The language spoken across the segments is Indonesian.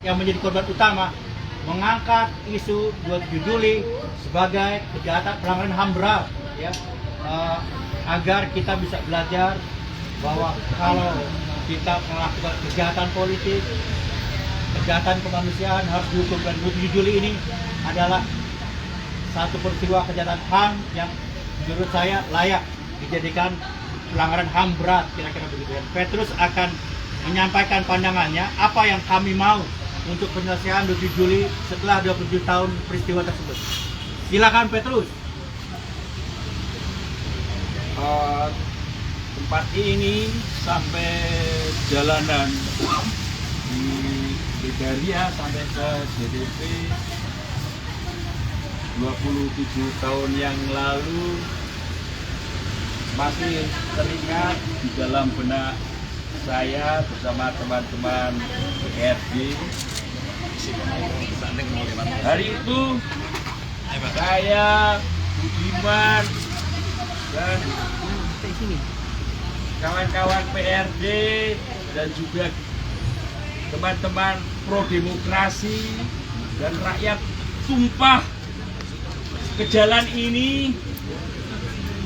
yang menjadi korban utama mengangkat isu 27 Juli sebagai kejahatan pelanggaran HAM berat, ya, agar kita bisa belajar bahwa kalau kita melakukan kejahatan politik, kejahatan kemanusiaan harus dihukum. Dan 27 Juli ini adalah satu peristiwa kejahatan HAM yang menurut saya layak dijadikan pelanggaran HAM berat, kira-kira begitu. Dan Petrus akan menyampaikan pandangannya apa yang kami mau untuk penyelesaian 27 Juli setelah 27 tahun peristiwa tersebut. Silakan Petrus. Tempat ini sampai jalanan di Megaria sampai ke JDP 27 tahun yang lalu masih teringat di dalam benak saya bersama teman-teman PRD. Hari itu saya, Budiman, dan kawan-kawan PRD dan juga teman-teman pro demokrasi dan rakyat tumpah ke jalan ini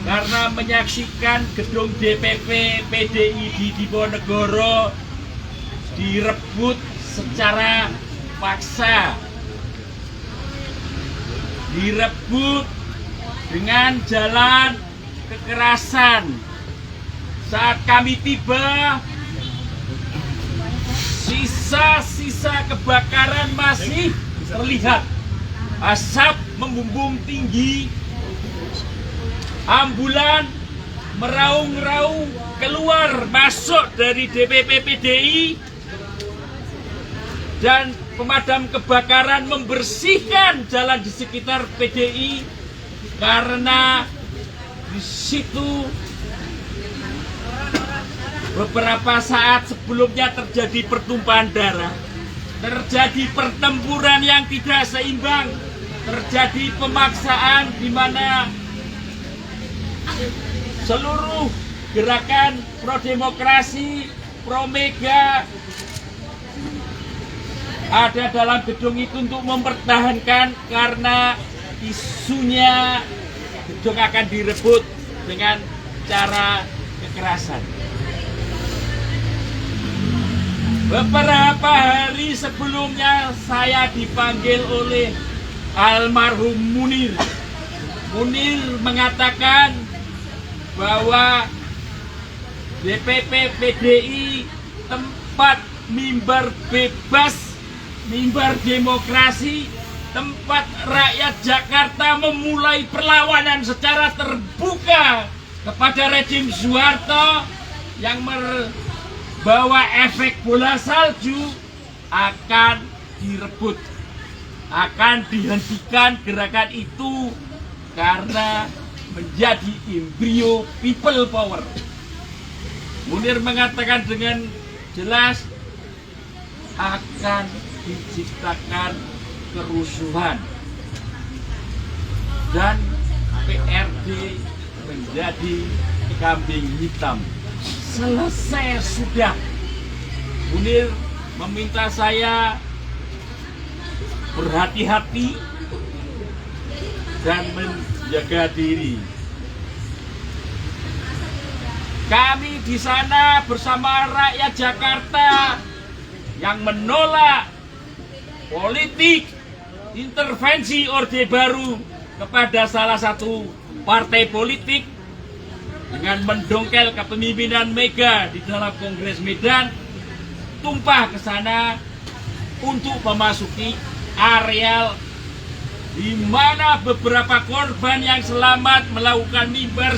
karena menyaksikan gedung DPP PDI di Diponegoro direbut secara paksa, direbut dengan jalan kekerasan. Saat kami tiba, sisa-sisa kebakaran masih terlihat. Asap membumbung tinggi, ambulan meraung-raung keluar masuk dari DPP PDI, dan pemadam kebakaran membersihkan jalan di sekitar PDI karena di situ beberapa saat sebelumnya terjadi pertumpahan darah, terjadi pertempuran yang tidak seimbang, terjadi pemaksaan di mana seluruh gerakan pro demokrasi, pro mega ada dalam gedung itu untuk mempertahankan karena isunya gedung akan direbut dengan cara kekerasan. Beberapa hari sebelumnya saya dipanggil oleh almarhum Munir. Munir mengatakan bahwa DPP PDI tempat mimbar bebas, mimbar demokrasi, tempat rakyat Jakarta memulai perlawanan secara terbuka kepada rejim Soeharto yang membawa efek bola salju akan direbut, akan dihentikan gerakan itu karena menjadi embrio people power. Munir mengatakan dengan jelas akan diciptakan kerusuhan dan PRD menjadi kambing hitam. Selesai sudah. Munir meminta saya berhati-hati dan menjaga diri. Kami di sana bersama rakyat Jakarta yang menolak politik intervensi Orde Baru kepada salah satu partai politik dengan mendongkel kepemimpinan Mega di dalam Kongres Medan, tumpah ke sana untuk memasuki areal di mana beberapa korban yang selamat melakukan mimbar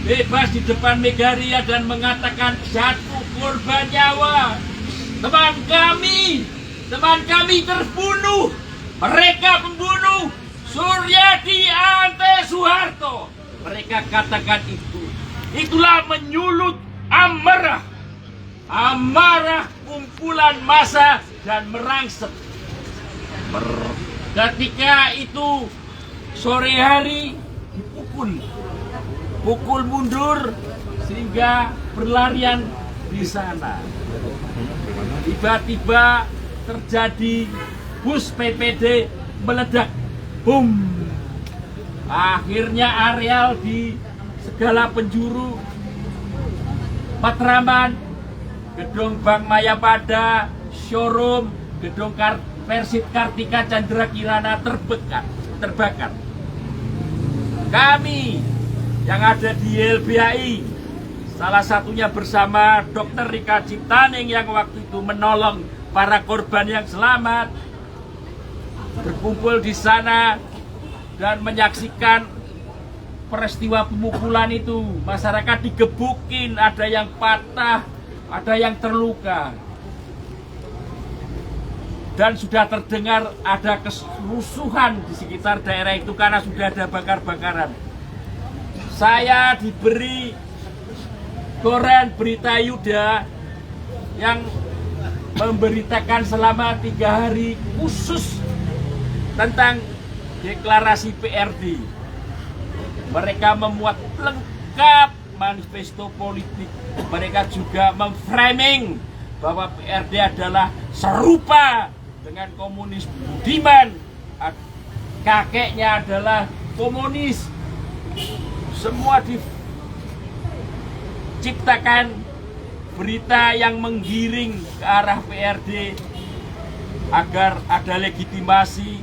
bebas di depan Megaria dan mengatakan jatuh korban nyawa. Teman kami terbunuh. Mereka pembunuh Suryadi Ante Soeharto. Mereka katakan itu. Itulah menyulut amarah. Amarah kumpulan massa dan merangsek. Ketika itu sore hari pukul mundur sehingga berlarian di sana. Tiba-tiba terjadi bus PPD meledak. Boom. Akhirnya areal di segala penjuru Matraman, gedung Bank Mayapada, showroom, gedung Persib Kartika Chandra Kirana terbakar. Kami yang ada di YLBHI, salah satunya bersama Dr. Rika Ciptaning yang waktu itu menolong para korban yang selamat, berkumpul di sana dan menyaksikan peristiwa pemukulan itu. Masyarakat digebukin, ada yang patah, ada yang terluka. Dan sudah terdengar ada kerusuhan di sekitar daerah itu karena sudah ada bakar-bakaran. Saya diberi koran Berita Yuda yang memberitakan selama 3 hari khusus tentang deklarasi PRD. Mereka memuat lengkap manifesto politik. Mereka juga memframing bahwa PRD adalah serupa dengan komunis Budiman. Kakeknya adalah komunis. Semua diciptakan berita yang menggiring ke arah PRD agar ada legitimasi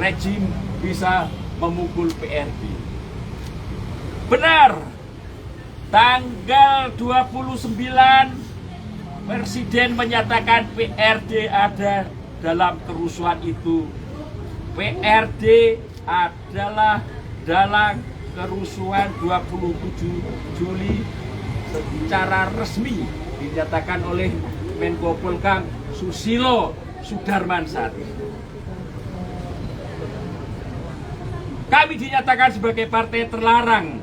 rejim bisa memukul PRD. Benar, tanggal 29 Presiden menyatakan PRD ada dalam kerusuhan itu. PRD adalah dalam kerusuhan 27 Juli secara resmi dinyatakan oleh Menko Polhukam Susilo Sudarmansari. Kami dinyatakan sebagai partai terlarang.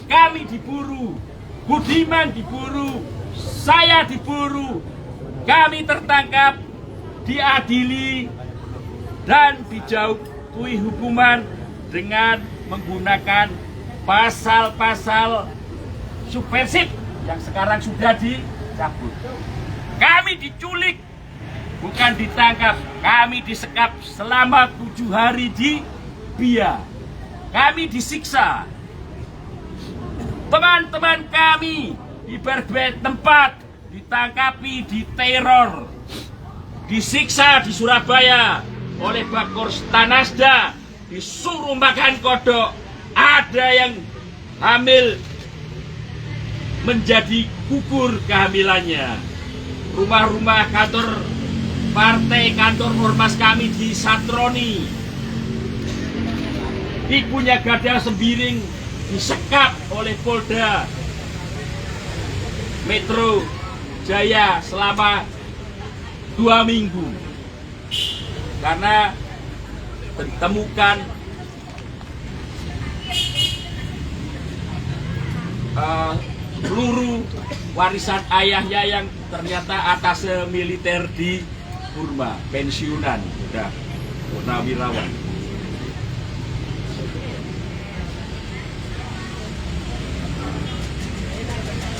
Kami diburu, Budiman diburu, saya diburu, kami tertangkap, diadili, dan dijatuhi hukuman dengan menggunakan pasal-pasal subversif yang sekarang sudah dicabut. Kami diculik, bukan ditangkap, kami disekap selama 7 hari di BIA. Kami disiksa. Teman-teman kami di berbagai tempat ditangkapi, diteror, disiksa di Surabaya oleh Bakor Tanasda, disuruh makan kodok, ada yang hamil menjadi gugur kehamilannya. Rumah-rumah kantor partai, kantor ormas kami disatroni. Ibunya Gada Sembiring disekap oleh Polda Metro Jaya selama 2 minggu karena ditemukan peluru warisan ayahnya yang ternyata atase militer di Burma, pensiunan, udah purnawirawan.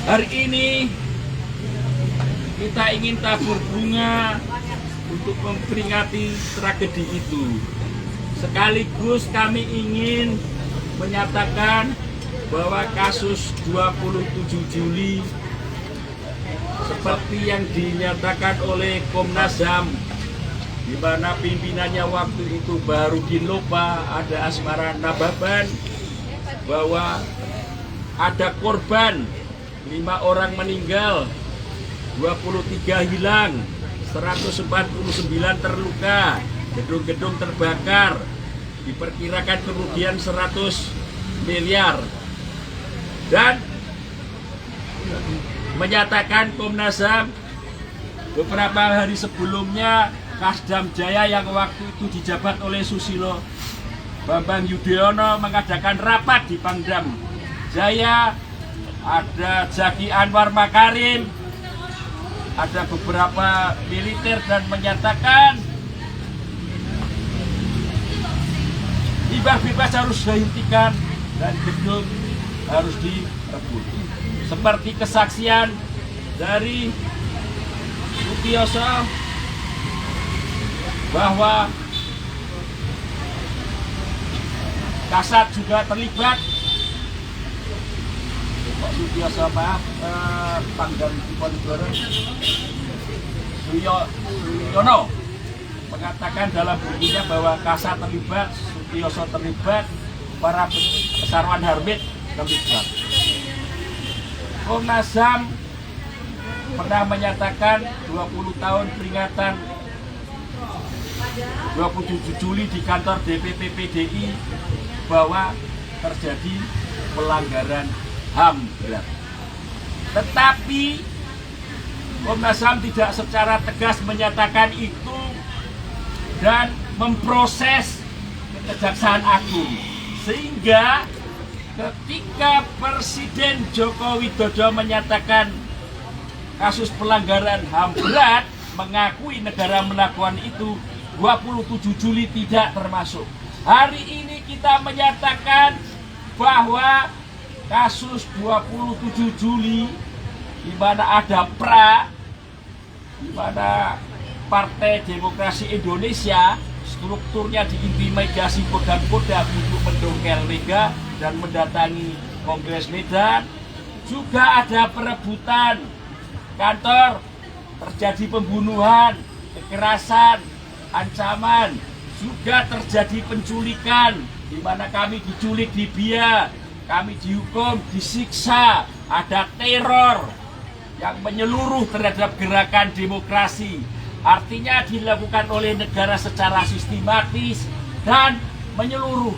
Hari ini kita ingin tabur bunga untuk memperingati tragedi itu. Sekaligus kami ingin menyatakan bahwa kasus 27 Juli seperti yang dinyatakan oleh Komnas HAM, di mana pimpinannya waktu itu Baharudin Lopa, ada Asmara Nababan, bahwa ada korban 5 orang meninggal, 23 hilang, 149 terluka, gedung-gedung terbakar, diperkirakan kerugian 100 miliar. Dan menyatakan Komnas HAM beberapa hari sebelumnya Kasdam Jaya yang waktu itu dijabat oleh Susilo Bambang Yudhoyono mengadakan rapat di Pangdam Jaya. Ada Zaki Anwar Makarim, ada beberapa militer, dan menyatakan hibah bebas harus dihentikan dan gedung harus direbut. Seperti kesaksian dari Sutioso bahwa Kasat juga terlibat. Pak Sutioso Pangdam Diponegoro Suyono mengatakan dalam bukunya bahwa Kasat terlibat, Sutioso terlibat, para Sarwan Harmit terlibat. Komnas HAM pernah menyatakan 20 tahun peringatan 27 Juli di kantor DPP PDI bahwa terjadi pelanggaran HAM berat. Tetapi Komnas HAM tidak secara tegas menyatakan itu dan memproses ke Kejaksaan Agung. Sehingga ketika Presiden Joko Widodo menyatakan kasus pelanggaran HAM berat, mengakui negara melakukan itu, 27 Juli tidak termasuk. Hari ini kita menyatakan bahwa kasus 27 Juli di mana ada PRA, di mana Partai Demokrasi Indonesia strukturnya diintimidasi kodam-kodam untuk mendongkel Mega dan mendatangi Kongres Medan. Juga ada perebutan kantor, terjadi pembunuhan, kekerasan, ancaman, juga terjadi penculikan, di mana kami diculik di Bia, kami dihukum, disiksa, ada teror yang menyeluruh terhadap gerakan demokrasi. Artinya dilakukan oleh negara secara sistematis dan menyeluruh.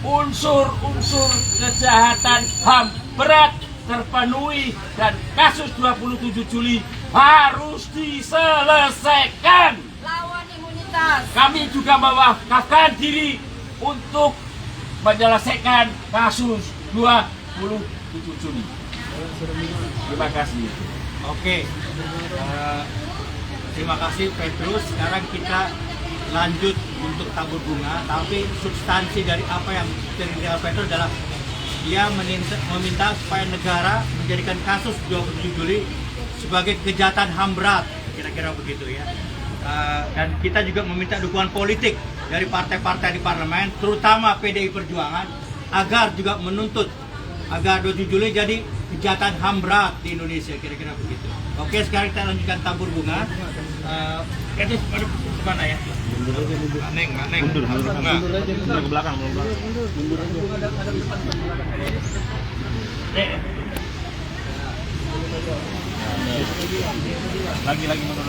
Unsur-unsur kejahatan HAM berat terpenuhi dan kasus 27 Juli harus diselesaikan. Lawan imunitas. Kami juga mewakafkan diri untuk menyelesaikan kasus 27 Juli. Terima kasih. Oke, terima kasih Petrus. Sekarang kita lanjut untuk tabur bunga, tapi substansi dari apa yang terjadi Petrus adalah dia meminta supaya negara menjadikan kasus 27 Juli sebagai kejahatan HAM berat, kira-kira begitu ya. Dan kita juga meminta dukungan politik dari partai-partai di parlemen, terutama PDI Perjuangan, agar juga menuntut agar 27 Juli jadi kejahatan HAM berat di Indonesia, kira-kira begitu. Oke, sekarang kita lanjutkan tabur bunga. Itu kemana ya? Neng. Mundur ke belakang. Lagi mundur.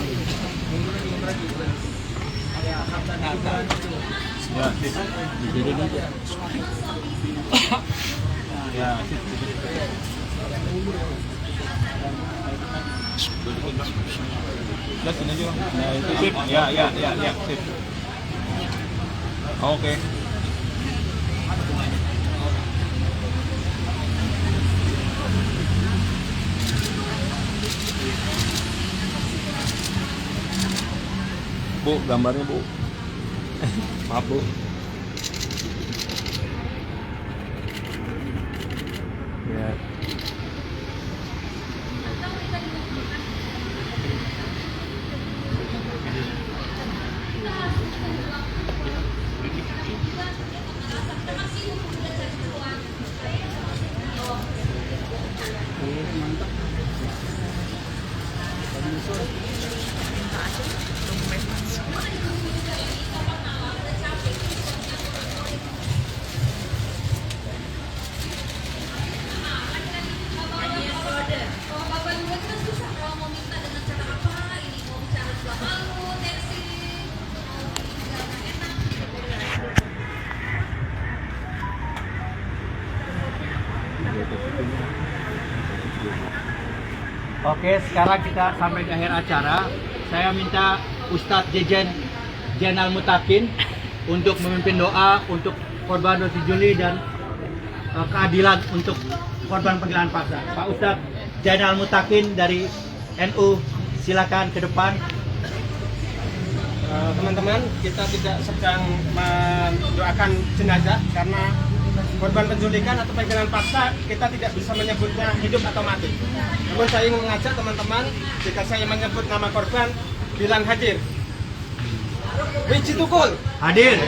Ya, udah sini aja bang. Nah itu sip. Ya sip. Oke. Bu, gambarnya bu. Maaf bu. Ya. Oke, sekarang kita sampai di akhir acara. Saya minta Ustadz Jainal Mutakin untuk memimpin doa untuk korban 27 Juli dan keadilan untuk korban penggilaan paksa. Pak Ustadz Jainal Mutakin dari NU, silakan ke depan. Teman-teman, kita tidak sedang mendoakan jenazah karena korban penculikan atau penggilaan paksa kita tidak bisa menyebutnya hidup atau mati. Namun saya ingin mengajak teman-teman, jika saya menyebut nama korban, bilang hadir. Iji Tukul, Hadir.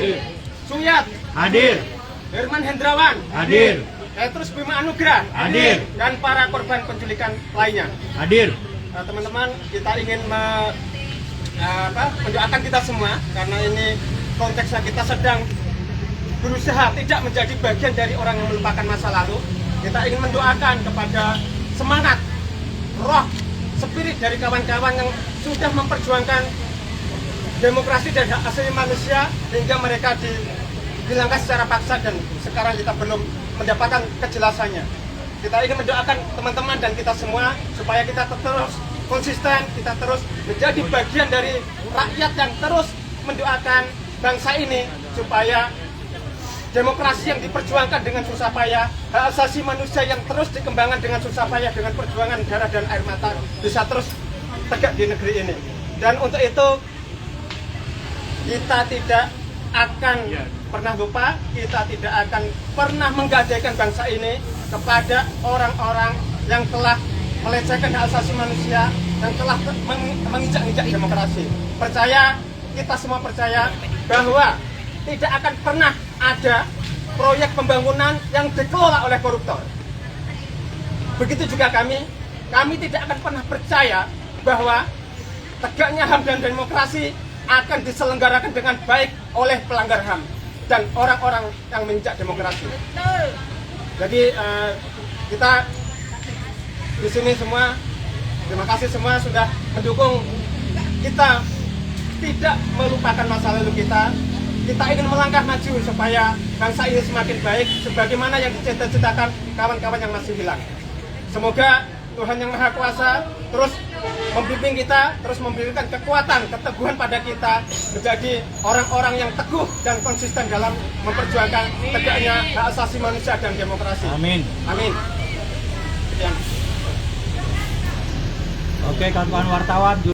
Suyat, Hadir. Herman Hendrawan, Hadir. terus Bima Anugrah, Hadir. dan para korban penculikan lainnya. Hadir. Teman-teman, kita ingin mendoakan kita semua karena ini konteksnya kita sedang berusaha tidak menjadi bagian dari orang yang melupakan masa lalu. Kita ingin mendoakan kepada semangat, roh, spirit dari kawan-kawan yang sudah memperjuangkan demokrasi dan hak asasi manusia hingga mereka dihilangkan secara paksa dan sekarang kita belum mendapatkan kejelasannya. Kita ingin mendoakan teman-teman dan kita semua supaya kita terus konsisten, kita terus menjadi bagian dari rakyat yang terus mendoakan bangsa ini supaya demokrasi yang diperjuangkan dengan susah payah, hak asasi manusia yang terus dikembangkan dengan susah payah dengan perjuangan darah dan air mata bisa terus tegak di negeri ini. Dan untuk itu kita tidak akan pernah lupa, kita tidak akan pernah menggadaikan bangsa ini kepada orang-orang yang telah melecehkan hak asasi manusia, yang telah menginjak-injak demokrasi. Kita semua percaya bahwa tidak akan pernah ada proyek pembangunan yang dikelola oleh koruptor. Begitu juga kami tidak akan pernah percaya bahwa tegaknya HAM dan demokrasi akan diselenggarakan dengan baik oleh pelanggar HAM dan orang-orang yang menginjak demokrasi. Jadi kita di sini semua, terima kasih semua sudah mendukung kita tidak melupakan masa lalu kita. Kita ingin melangkah maju supaya bangsa ini semakin baik sebagaimana yang dicita-citakan kawan-kawan yang masih hilang. Semoga Tuhan Yang Maha Kuasa terus membimbing kita, terus memberikan kekuatan, keteguhan pada kita menjadi orang-orang yang teguh dan konsisten dalam memperjuangkan tegaknya hak asasi manusia dan demokrasi. Amin. Amin. Sekian. Oke, kawan-kawan wartawan.